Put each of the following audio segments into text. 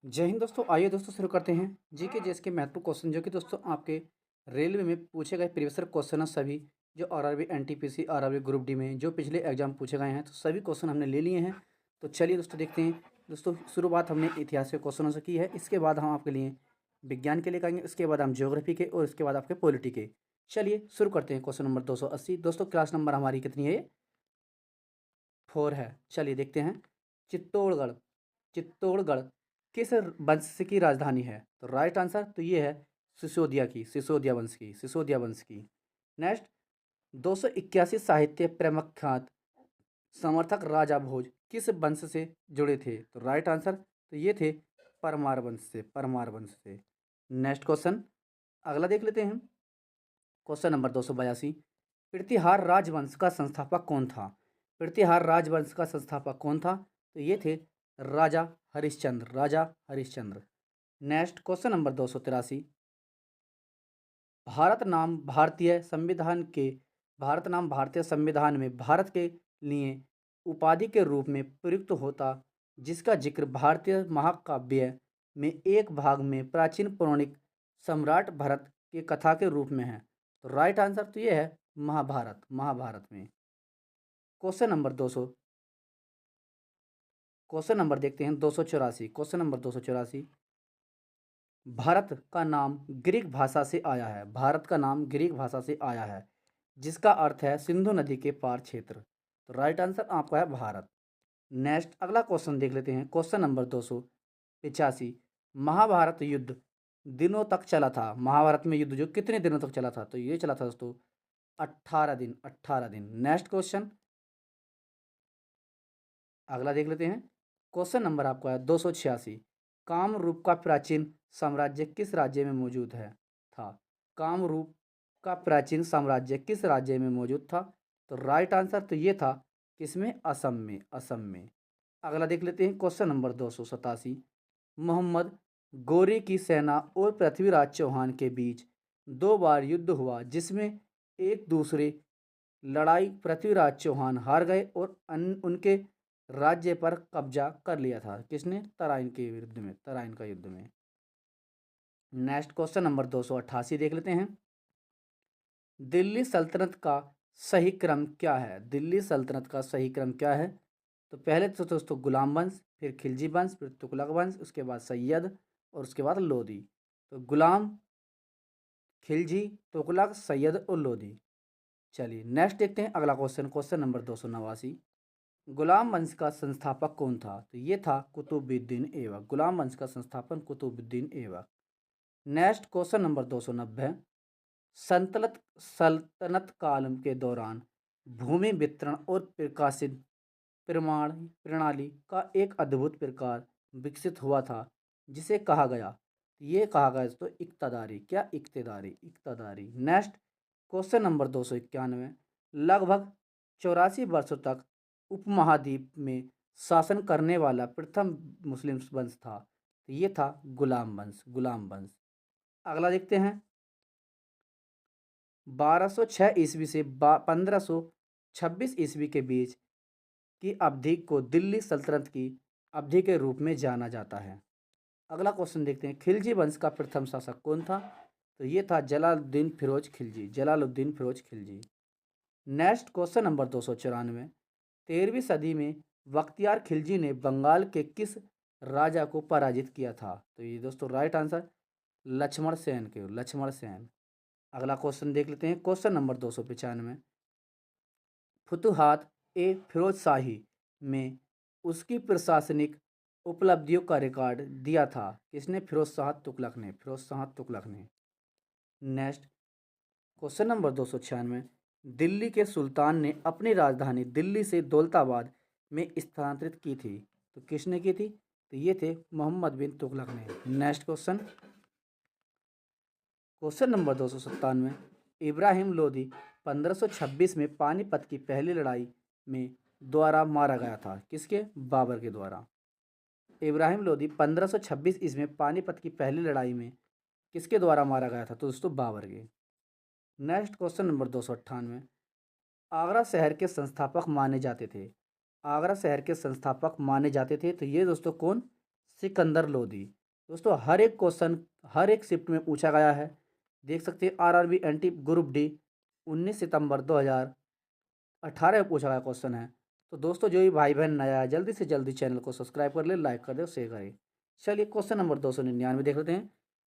जय हिंद दोस्तों। आइए दोस्तों शुरू करते हैं जीके जीएस के महत्वपूर्ण क्वेश्चन जो कि दोस्तों आपके रेलवे में पूछे गए प्रीवियस क्वेश्चन है। सभी जो RRB NTPC RRB group D में जो पिछले एग्जाम पूछे गए हैं तो सभी क्वेश्चन हमने ले लिए हैं। तो चलिए दोस्तों देखते हैं। दोस्तों शुरुआत हमने इतिहास के क्वेश्चनों से की है। इसके बाद हम आपके लिए विज्ञान के लिए करेंगे, इसके बाद हम ज्योग्राफी के और इसके बाद आपके पॉलिटी के। चलिए शुरू करते हैं। Question number 280। दोस्तों क्लास नंबर हमारी कितनी है? ये 4 है। चलिए देखते हैं। चित्तौड़गढ़ चित्तौड़गढ़ किस वंश की राजधानी है? तो राइट आंसर तो ये है सिसोदिया वंश की। नेक्स्ट, 281 साहित्य प्रख्यात समर्थक राजा भोज किस वंश से जुड़े थे? तो राइट आंसर तो ये थे परमार वंश से। नेक्स्ट क्वेश्चन अगला देख लेते हैं। Question number 282। प्रतिहार राजवंश का संस्थापक कौन था? प्रतिहार राजवंश का संस्थापक कौन था? तो ये थे राजा Harishchandra. Next question number 283। Bharat नाम भारतीय संविधान में भारत के लिए उपाधि के रूप में प्रयुक्त होता जिसका जिक्र भारतीय महाकाव्य में एक भाग में प्राचीन पौराणिक सम्राट भरत की कथा के रूप में है। तो राइट आंसर तो ये है महाभारत में। क्वेश्चन नंबर 200 क्वेश्चन नंबर देखते हैं 284। Question number 284। भारत का नाम ग्रीक भाषा से आया है। भारत का नाम ग्रीक भाषा से आया है जिसका अर्थ है सिंधु नदी के पार क्षेत्र। तो राइट आंसर आपका है भारत। नेक्स्ट अगला क्वेश्चन देख लेते हैं। Question number 285। महाभारत युद्ध दिनों तक चला था। महाभारत में युद्ध जो कितने दिनों तक चला था? तो ये चला था दोस्तों 18 दिन। नेक्स्ट क्वेश्चन अगला देख लेते हैं। क्वेश्चन नंबर आपका है 286। कामरूप का प्राचीन साम्राज्य किस राज्य में मौजूद था? कामरूप का प्राचीन साम्राज्य किस राज्य में मौजूद था? तो राइट आंसर तो ये था किसमें? असम में। अगला देख लेते हैं। Question number 287। मोहम्मद गोरी की सेना और पृथ्वीराज चौहान के बीच 2 बार युद्ध हुआ जिसमें एक दूसरे लड़ाई पृथ्वीराज चौहान हार गए और उनके राज्य पर कब्जा कर लिया था। किसने? तराइन का युद्ध में। नेक्स्ट क्वेश्चन नंबर 288 देख लेते हैं। दिल्ली सल्तनत का सही क्रम क्या है? दिल्ली सल्तनत का सही क्रम क्या है? तो पहले तो दोस्तों गुलाम वंश, फिर खिलजी वंश, फिर तुगलक वंश, उसके बाद सैयद और उसके बाद लोधी। तो गुलाम, खिलजी, तुगलक, सैयद और लोधी। चलिए नेक्स्ट देखते हैं अगला क्वेश्चन। Question number 289। गुलाम वंश का संस्थापक कौन था? तो ये था कुतुबुद्दीन ऐबक। गुलाम वंश का संस्थापन Qutbuddin Aibak. Next question number 290। सल्तनत काल के दौरान भूमि वितरण और प्रकाशित प्रमाण प्रणाली का एक अद्भुत प्रकार विकसित हुआ था जिसे कहा गया। ये कहा गया तो इक्तदारी। क्या? इक्तदारी। Next question number 291। लगभग 84 वर्षों तक उपमहाद्वीप में शासन करने वाला प्रथम मुस्लिम वंश था। तो ये था गुलाम वंश। अगला देखते हैं। 1206 ईस्वी से 1526 ईस्वी के बीच की अवधि को दिल्ली सल्तनत की अवधि के रूप में जाना जाता है। अगला क्वेश्चन देखते हैं। खिलजी वंश का प्रथम शासक कौन था? तो ये था Jalaluddin Firoz Khilji. Next question number 294। 13वीं सदी में बख्तियार खिलजी ने बंगाल के किस राजा को पराजित किया था? तो ये दोस्तों राइट आंसर लक्ष्मण सेन। अगला क्वेश्चन देख लेते हैं। Question number 295। फुतुहात ए फिरोज शाही में उसकी प्रशासनिक उपलब्धियों का रिकॉर्ड दिया था किसने? फिरोज शाह तुगलक ने। Next question number 296। दिल्ली के सुल्तान ने अपनी राजधानी दिल्ली से दौलताबाद में स्थानांतरित की थी। तो किसने की थी? तो ये थे मोहम्मद बिन तुगलक ने। Next question number 297। Ibrahim Lodi 1526 में पानीपत की पहली लड़ाई में द्वारा मारा गया था। किसके? बाबर के द्वारा। इब्राहिम लोदी 1526 ईस्वी में पानीपत की पहली लड़ाई में किसके द्वारा मारा गया था? तो दोस्तों बाबर के। Next question number 298। आगरा शहर के संस्थापक माने जाते थे। तो ये दोस्तों कौन? सिकंदर लोदी। दोस्तों हर एक क्वेश्चन हर एक शिफ्ट में पूछा गया है। देख सकते हैं आरआरबी एनटी ग्रुप डी 19 सितंबर 2018 में पूछा गया क्वेश्चन है। तो दोस्तों जो भी भाई बहन नया है जल्दी से जल्दी चैनल को सब्सक्राइब कर ले, लाइक कर दे और शेयर करें। चलिए क्वेश्चन नंबर 299 देख लेते हैं।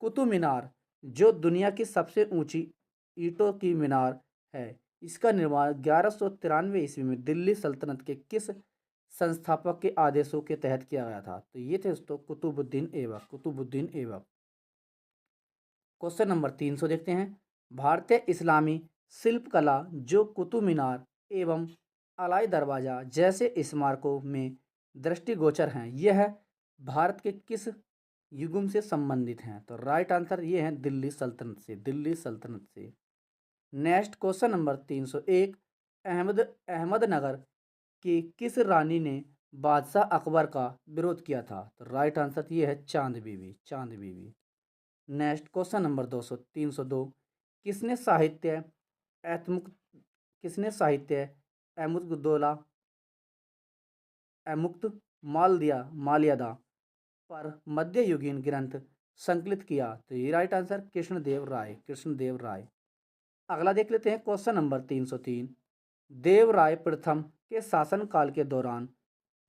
कुतुब मीनार जो दुनिया की सबसे ऊंची ईंटों की मीनार है, इसका निर्माण 1193 ईस्वी में दिल्ली सल्तनत के किस संस्थापक के आदेशों के तहत किया गया था? तो ये थे दोस्तों कुतुबुद्दीन ऐबक। कुतुबुद्दीन ऐबक। क्वेश्चन नंबर 300 देखते हैं। भारतीय इस्लामी शिल्पकला जो कुतुब मीनार एवं अलाई दरवाजा जैसे स्मारकों में दृष्टिगोचर हैं, यह भारत के किस युगम से संबंधित हैं? तो राइट आंसर ये है दिल्ली सल्तनत से। दिल्ली सल्तनत से। Next question number 301। अहमदनगर की किस रानी ने बादशाह अकबर का विरोध किया था? तो राइट आंसर ये है चांद बीबी। चांद बीबी। Next question number 302। किसने साहित्य एतमुक किसने साहित्य एमुद्दौला एमुक्त माल्यादा पर मध्ययुगीन ग्रंथ संकलित किया? तो ये राइट आंसर कृष्णदेव राय। कृष्णदेव राय। अगला देख लेते हैं क्वेश्चन नंबर 303। देवराय प्रथम के शासनकाल के दौरान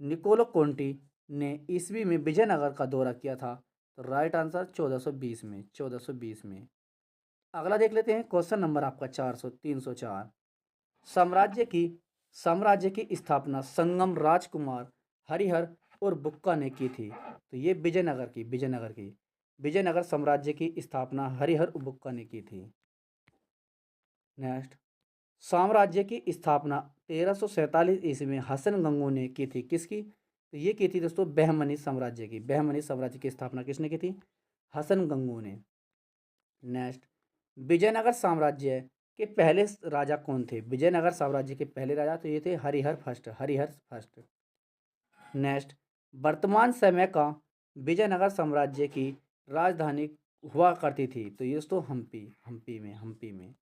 निकोलो कोंटी ने ईस्वी में विजयनगर का दौरा किया था? तो राइट आंसर 1420 में। 1420 में। अगला देख लेते हैं क्वेश्चन नंबर आपका 304। साम्राज्य की साम्राज्य की स्थापना संगम राजकुमार हरिहर और बुक्का ने की थी? तो ये विजयनगर साम्राज्य की स्थापना हरिहर और बुक्का ने की थी। नेक्स्ट साम्राज्य की स्थापना 1347 ईस्वी में हसन गंगू ने की थी। किसकी? तो ये की थी दोस्तों बहमनी साम्राज्य की। बहमनी साम्राज्य की स्थापना किसने की थी? हसन गंगू ने। नेक्स्ट विजयनगर साम्राज्य के पहले राजा कौन थे? विजयनगर साम्राज्य के पहले राजा तो ये थे Harihar first. Harihar first. Next वर्तमान समय का विजयनगर साम्राज्य की राजधानी हुआ करती थी? तो ये दोस्तों हम्पी में।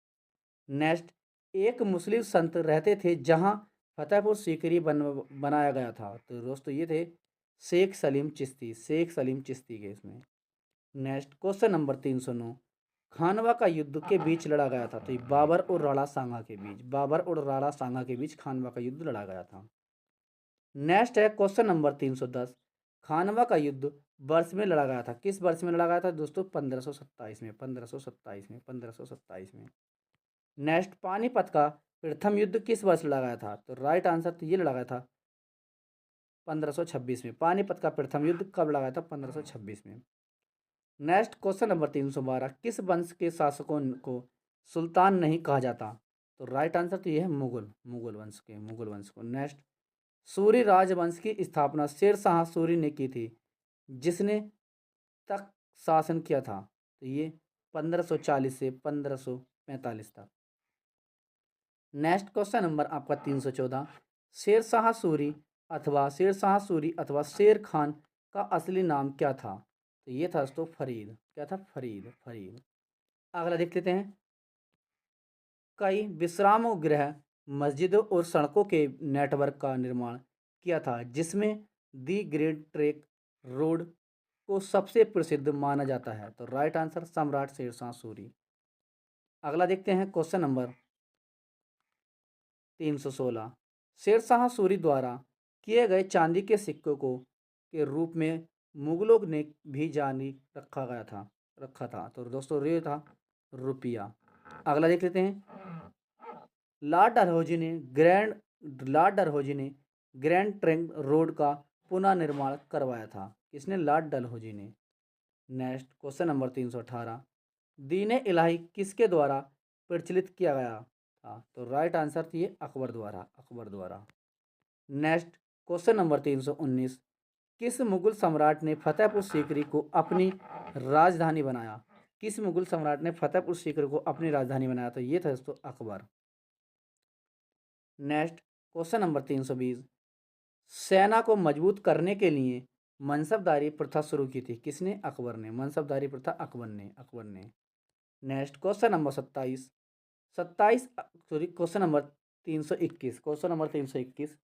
नेक्स्ट एक मुस्लिम संत रहते थे जहां फतेहपुर सीकरी बनाया गया था? तो दोस्तों ये थे शेख सलीम चिश्ती। शेख सलीम चिश्ती के इसमें। Next question number 309। खानवा का युद्ध के बीच लड़ा गया था? तो ये बाबर और राणा सांगा के बीच। बाबर और राणा सांगा के बीच खानवा का युद्ध लड़ा गया था। नेक्स्ट है क्वेश्चन नंबर 310। खानवा का युद्ध वर्ष में लड़ा गया था? किस वर्ष में लड़ा गया था दोस्तों? 1527 में। 1527 में। नेक्स्ट पानीपत का प्रथम युद्ध किस वर्ष लड़ा गया था? तो राइट आंसर तो ये लड़ा गया था 1526 में। पानीपत का प्रथम युद्ध कब लड़ा गया था? 1526 में। Next question number 312। किस वंश के शासकों को सुल्तान नहीं कहा जाता? तो राइट आंसर तो ये है मुगल वंश को। नेक्स्ट सूरी राजवंश की स्थापना शेर शाह सूरी ने की थी, जिसने तक शासन किया था? तो ये 1540 से 1545 तक। नेक्स्ट क्वेश्चन नंबर आपका 314। शेर शाह सूरी अथवा शेर खान का असली नाम क्या था? तो ये था दोस्तों फरीद। क्या था? फरीद। अगला देख लेते हैं। कई विश्राम गृह मस्जिदों और सड़कों के नेटवर्क का निर्माण किया था, जिसमें दी ग्रेट ट्रैक रोड को सबसे प्रसिद्ध माना जाता है? तो राइट आंसर सम्राट शेरशाह सूरी। अगला देखते हैं क्वेश्चन नंबर 316। शेरशाह सूरी द्वारा किए गए चांदी के सिक्कों को के रूप में मुगलों ने भी जारी रखा था। तो दोस्तों ये था रुपया। अगला देख लेते हैं। लॉर्ड डलहौजी ने ग्रैंड ट्रंक रोड का पुनः निर्माण करवाया था? किसने? लॉर्ड डलहौजी ने। Next question number 318। दीन इलाही किसके द्वारा प्रचलित किया गया था? तो राइट आंसर थी अकबर द्वारा। Next question number 319। किस मुगल सम्राट ने फतेहपुर सीकरी को अपनी राजधानी बनाया? किस मुगल सम्राट ने फतेहपुर सीकरी को अपनी राजधानी बनाया? तो ये था दोस्तों अकबर। Next question number 320। सेना को मजबूत करने के लिए मनसबदारी प्रथा शुरू की थी? किसने? अकबर ने। मनसबदारी प्रथा अकबर ने। Next question number 321। Question number 321।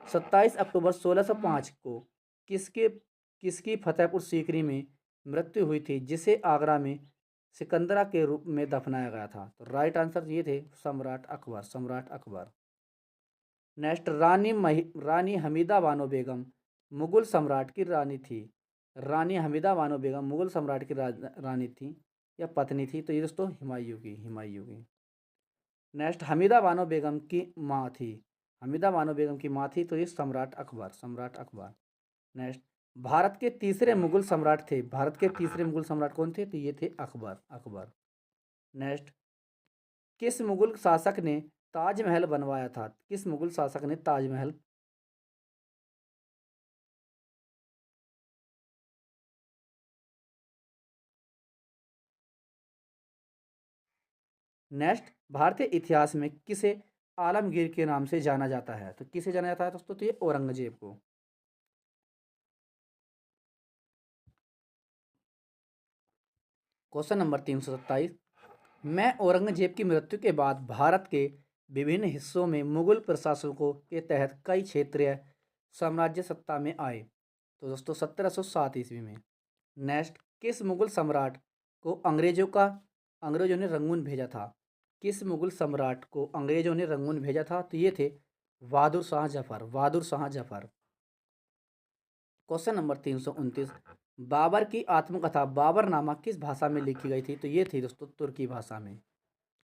27 अक्टूबर 1605 को किसकी फतेहपुर सीकरी में मृत्यु हुई थी, जिसे आगरा में सिकंदरा के रूप में दफनाया गया था? तो राइट आंसर ये थे सम्राट अकबर, सम्राट अकबर। नेक्स्ट, रानी हमीदा बानो बेगम मुगल सम्राट की रानी थी। रानी हमीदा बानो बेगम मुगल सम्राट की रानी थी या पत्नी थी? तो ये दोस्तों हुमायूं की, हुमायूं की। नेक्स्ट, हमीदा बानो बेगम की माँ थी। हमीदा बानो बेगम की माँ थी, तो ये सम्राट अकबर, सम्राट अकबर। नेक्स्ट, भारत के तीसरे मुगल सम्राट थे। भारत के तीसरे मुगल सम्राट कौन थे? तो ये थे अकबर, अकबर। नेक्स्ट, किस मुगल शासक ने ताजमहल बनवाया था? किस मुगल शासक ने ताजमहल? नेक्स्ट, भारतीय इतिहास में किसे आलमगीर के नाम से जाना जाता है? तो किसे जाना जाता है दोस्तों? तो ये औरंगजेब को। क्वेश्चन नंबर 327, मैं औरंगजेब की मृत्यु के बाद भारत के विभिन्न हिस्सों में मुगल प्रशासकों के तहत कई क्षेत्रीय साम्राज्य सत्ता में आए? तो दोस्तों 1707 ईस्वी में। नेक्स्ट, किस मुगल सम्राट को अंग्रेजों ने रंगून भेजा था? किस मुगल सम्राट को अंग्रेजों ने रंगून भेजा था? तो ये थे बहादुर शाह जफर, बहादुर शाह जफर। क्वेश्चन नंबर 329, बाबर की आत्मकथा बाबरनामा किस भाषा में लिखी गई थी? तो ये थी दोस्तों तुर्की भाषा में,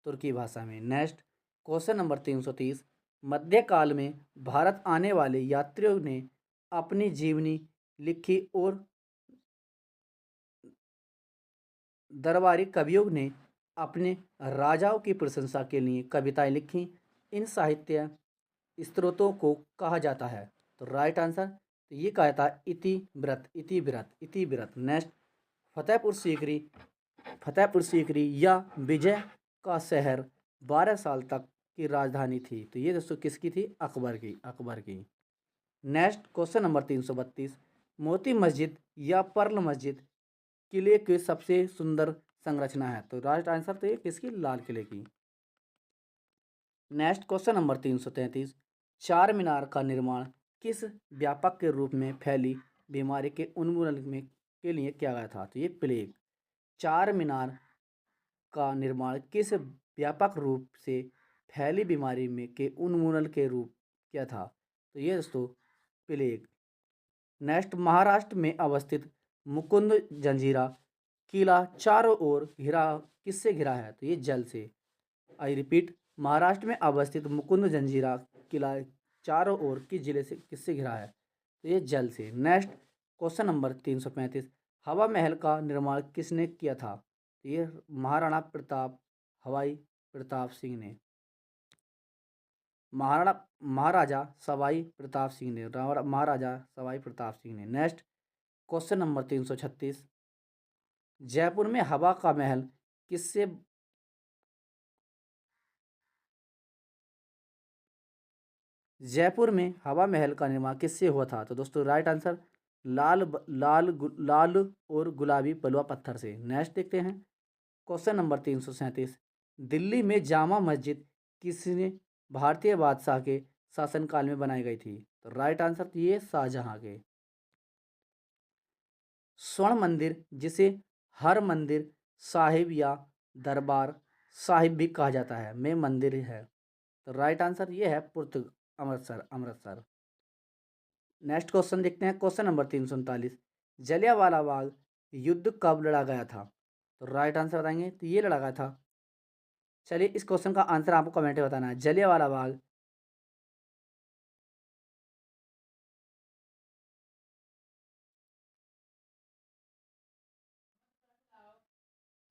तुर्की भाषा में। नेक्स्ट, क्वेश्चन नंबर 330, मध्यकाल में भारत आने वाले यात्रियों ने अपनी जीवनी लिखी और दरबारी कवियों ने अपने राजाओं की प्रशंसा के लिए कविताएं लिखी। इन साहित्य स्रोतों को कहा जाता है? तो राइट आंसर, तो ये कहा था इतिव्रत, इतिव्रत, इतिव्रत। नेक्स्ट, फतेहपुर सीकरी, फतेहपुर सीकरी या विजय का शहर 12 साल तक की राजधानी थी? तो ये दोस्तों किसकी थी? अकबर की, अकबर की। Next, question number 332, Moti Masjid या पर्ल मस्जिद किले की सबसे सुंदर संरचना है? तो राइट आंसर, तो ये किसकी? लाल किले की। नेक्स्ट, क्वेश्चन नंबर 333, चार मीनार का निर्माण किस व्यापक के रूप में फैली बीमारी के उन्मूलन में के लिए किया गया था? तो ये प्लेग। चार मीनार का निर्माण किस व्यापक रूप से फैली बीमारी में के उन्मूलन के रूप किया था? तो ये दोस्तों प्लेग। नेक्स्ट, महाराष्ट्र में अवस्थित मुकुंद जंजीरा किला चारों ओर घिरा किससे घिरा है? तो ये जल से। आई रिपीट, महाराष्ट्र में अवस्थित मुकुंद जंजीरा किला चारों ओर किस जिले से किससे घिरा है? तो ये जल से। नेक्स्ट, क्वेश्चन नंबर 335, हवा महल का निर्माण किसने किया था? तो ये महाराणा प्रताप, हवाई प्रताप सिंह ने, महाराणा महाराजा सवाई प्रताप सिंह ने, महाराजा सवाई प्रताप सिंह ने। नेक्स्ट, क्वेश्चन नंबर 336, जयपुर में हवा का महल किससे जयपुर में हवा महल का निर्माण किससे हुआ था? तो दोस्तों राइट आंसर, लाल और गुलाबी बलुआ पत्थर से। नेक्स्ट देखते हैं, क्वेश्चन नंबर 337, दिल्ली में जामा मस्जिद किसने भारतीय बादशाह के शासनकाल में बनाई गई थी? तो राइट आंसर, तो ये शाहजहां के। स्वर्ण मंदिर जिसे हर मंदिर साहिब या दरबार साहिब भी कहा जाता है में मंदिर है? तो राइट आंसर ये है अमृतसर, अमृतसर। नेक्स्ट क्वेश्चन देखते हैं, क्वेश्चन नंबर 339, जलियांवाला बाग युद्ध कब लड़ा गया था? तो राइट आंसर बताएंगे, तो ये लड़ा गया था। चलिए इस क्वेश्चन का आंसर आपको कमेंट में बताना है। जलियांवाला बाग,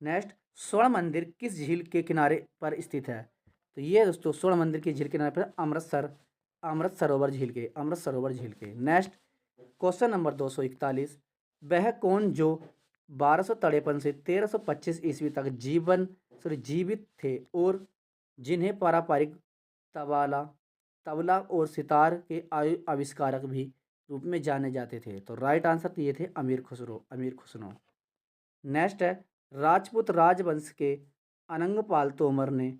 नेक्स्ट, स्वर्ण मंदिर किस झील के किनारे पर स्थित है? तो ये दोस्तों स्वर्ण मंदिर की झील के किनारे पर अमृत सरोवर झील के, अमृत सरोवर झील के। नेक्स्ट, क्वेश्चन नंबर 241, वह कौन जो 1253 से 1325 ईस्वी तक जीवित थे और जिन्हें पारंपरिक तबला तबला और सितार के आविष्कारक भी रूप में जाने जाते थे? तो राइट आंसर, तो ये थे अमीर खुसरो, अमीर खुसरो। नेक्स्ट है, राजपूत राजवंश के अनंगपाल तोमर ने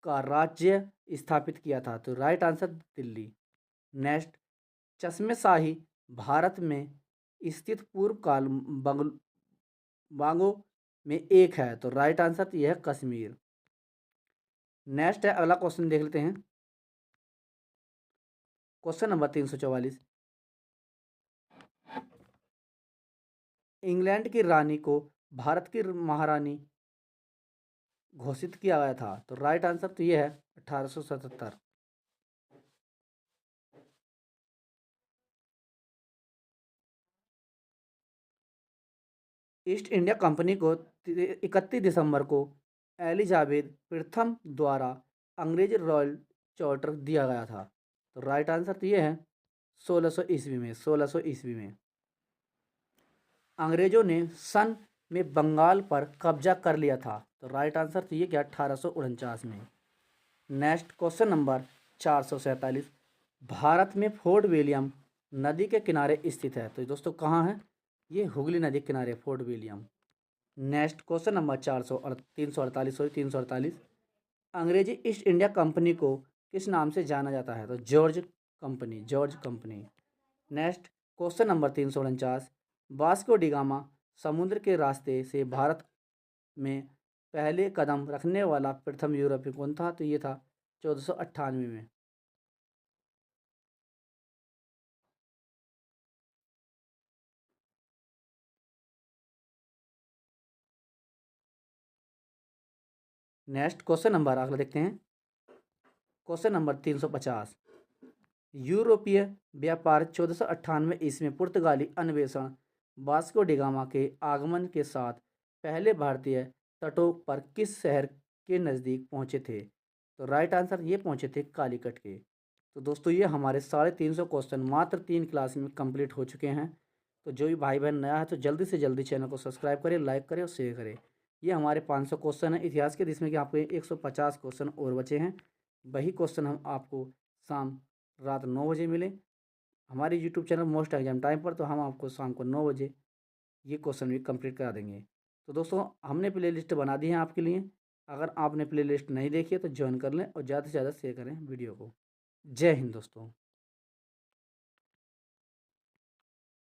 का राज्य स्थापित किया था? तो राइट आंसर, दिल्ली। नेक्स्ट, चश्मे शाही भारत में स्थित पूर्व काल बांगों में एक है, तो राइट आंसर तो यह है कश्मीर। नेक्स्ट है, अगला क्वेश्चन देख लेते हैं। Question number 344। इंग्लैंड की रानी को भारत की महारानी घोषित किया गया था, तो राइट आंसर तो ये है 1877। ईस्ट इंडिया कंपनी को 31 दिसंबर को एलिजाबेथ प्रथम द्वारा अंग्रेज रॉयल चार्टर दिया गया था, तो राइट आंसर तो ये है 1600 ईस्वी में। 1600 ईस्वी में अंग्रेजों ने सन में बंगाल पर कब्जा कर लिया था, तो राइट आंसर तो ये क्या 1849 में। Next question number 447। भारत में फोर्ट विलियम नदी के किनारे स्थित है, तो दोस्तों कहाँ है? ये हुगली नदी के किनारे fort William. Next question number 348, sorry 348। अंग्रेजी ईस्ट इंडिया कंपनी को किस नाम से जाना जाता है? तो George company, George company. Next question number 349। Vasco D gamma समुद्र के रास्ते से भारत में पहले कदम रखने वाला प्रथम यूरोपीय कौन था? तो ये था 1498 में। नेक्स्ट क्वेश्चन नंबर अगला देखते हैं। Question number 350। यूरोपीय व्यापार 1498 ईस्वी में पुर्तगाली अन्वेषण वास्को डी गामा के आगमन के साथ पहले भारतीय तटों पर किस शहर के नज़दीक पहुंचे थे? तो राइट आंसर ये पहुंचे थे कालीकट के। तो दोस्तों ये हमारे 350 क्वेश्चन मात्र 3 क्लास में कंप्लीट हो चुके हैं। तो जो भी भाई बहन नया है तो जल्दी से जल्दी चैनल को सब्सक्राइब करें, लाइक करें और शेयर करें। ये हमारे 500 क्वेश्चन हैं इतिहास के, जिसमें कि आपको 150 क्वेश्चन और बचे हैं। वही क्वेश्चन हम आपको शाम रात 9 बजे मिले हमारे YouTube channel most exam time पर, तो हम आपको शाम को 9 बजे ये क्वेश्चन भी कंप्लीट करा देंगे। तो दोस्तों हमने प्ले लिस्ट बना दी है आपके लिए। अगर आपने प्ले लिस्ट नहीं देखी है तो ज्वाइन कर लें और ज़्यादा से ज़्यादा शेयर करें वीडियो को। जय हिंद दोस्तों।